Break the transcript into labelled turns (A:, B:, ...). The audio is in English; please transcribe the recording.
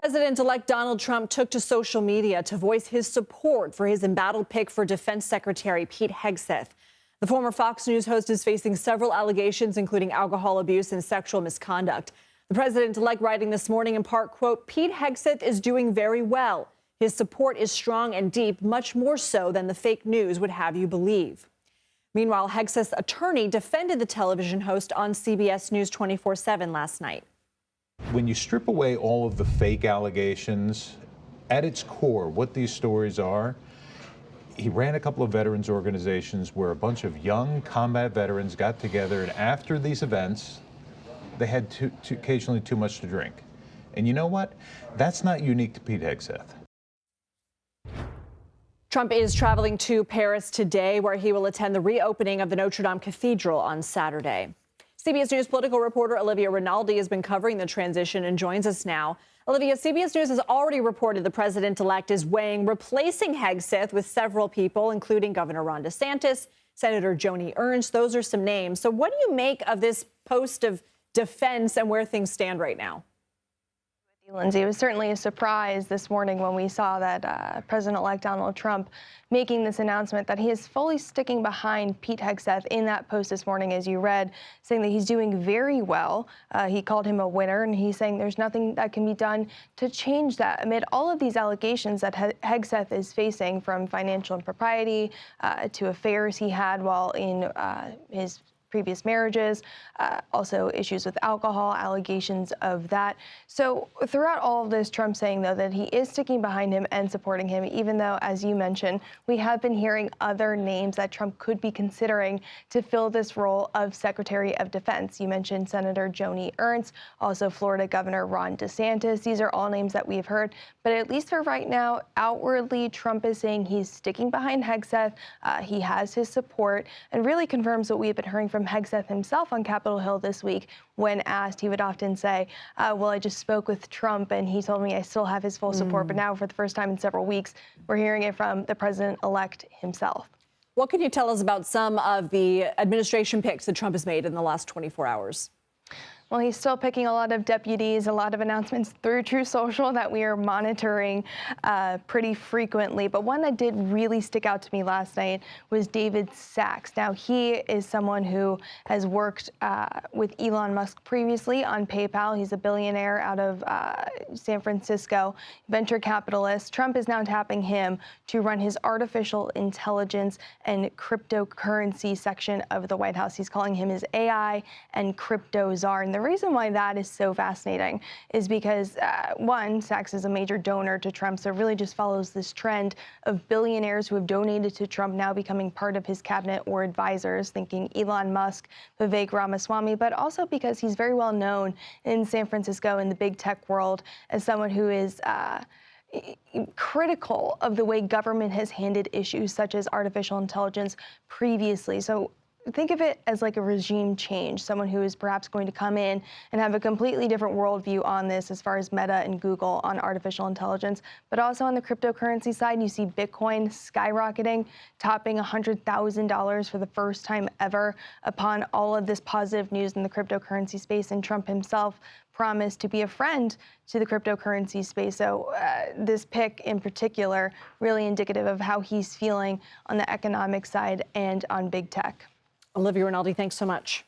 A: President-elect Donald Trump took to social media to voice his support for his embattled pick for Defense Secretary Pete Hegseth. The former Fox News host is facing several allegations, including alcohol abuse and sexual misconduct. The president-elect writing this morning in part, quote, Pete Hegseth is doing very well. His support is strong and deep, much more so than the fake news would have you believe. Meanwhile, Hegseth's attorney defended the television host on CBS News 24/7 last night.
B: When you strip away all of the fake allegations, at its core, what these stories are, he ran a couple of veterans organizations where a bunch of young combat veterans got together, and after these events, they had occasionally too much to drink. And you know what? That's not unique to Pete Hegseth.
A: Trump is traveling to Paris today, where he will attend the reopening of the Notre Dame Cathedral on Saturday. CBS News political reporter Olivia Rinaldi has been covering the transition and joins us now. Olivia, CBS News has already reported the president-elect is weighing replacing Hegseth with several people, including Governor Ron DeSantis, Senator Joni Ernst. Those are some names. So what do you make of this post of defense and where things stand right now?
C: Lindsay, it was certainly a surprise this morning when we saw that President-elect Donald Trump making this announcement that he is fully sticking behind Pete Hegseth in that post this morning, as you read, saying that he's doing very well. He called him a winner, and he's saying there's nothing that can be done to change that amid all of these allegations that Hegseth is facing, from financial impropriety to affairs he had while in his previous marriages, also issues with alcohol, allegations of that. So throughout all of this, Trump saying, though, that he is sticking behind him and supporting him, even though, as you mentioned, we have been hearing other names that Trump could be considering to fill this role of Secretary of Defense. You mentioned Senator Joni Ernst, also Florida Governor Ron DeSantis. These are all names that we've heard. But at least for right now, outwardly, Trump is saying he's sticking behind Hegseth. He has his support, and really confirms what we have been hearing from Hegseth himself on Capitol Hill this week. When asked, he would often say, well, I just spoke with Trump and he told me I still have his full support. But now, for the first time in several weeks, we're hearing it from the president-elect himself.
A: What can you tell us about some of the administration picks that Trump has made in the last 24 hours?
C: Well, he's still picking a lot of deputies, a lot of announcements through True Social that we are monitoring pretty frequently. But one that did really stick out to me last night was David Sachs. Now, he is someone who has worked with Elon Musk previously on PayPal. He's a billionaire out of San Francisco, venture capitalist. Trump is now tapping him to run his artificial intelligence and cryptocurrency section of the White House. He's calling him his AI and crypto czar. And the reason why that is so fascinating is because, one, Sachs is a major donor to Trump, so it really just follows this trend of billionaires who have donated to Trump now becoming part of his cabinet or advisors, thinking Elon Musk, Vivek Ramaswamy, but also because he's very well known in San Francisco in the big tech world as someone who is critical of the way government has handled issues such as artificial intelligence previously. So think of it as like a regime change, someone who is perhaps going to come in and have a completely different worldview on this as far as Meta and Google on artificial intelligence. But also on the cryptocurrency side, you see Bitcoin skyrocketing, topping $100,000 for the first time ever upon all of this positive news in the cryptocurrency space. And Trump himself promised to be a friend to the cryptocurrency space. So this pick in particular, really indicative of how he's feeling on the economic side and on big tech.
A: Olivia Rinaldi, thanks so much.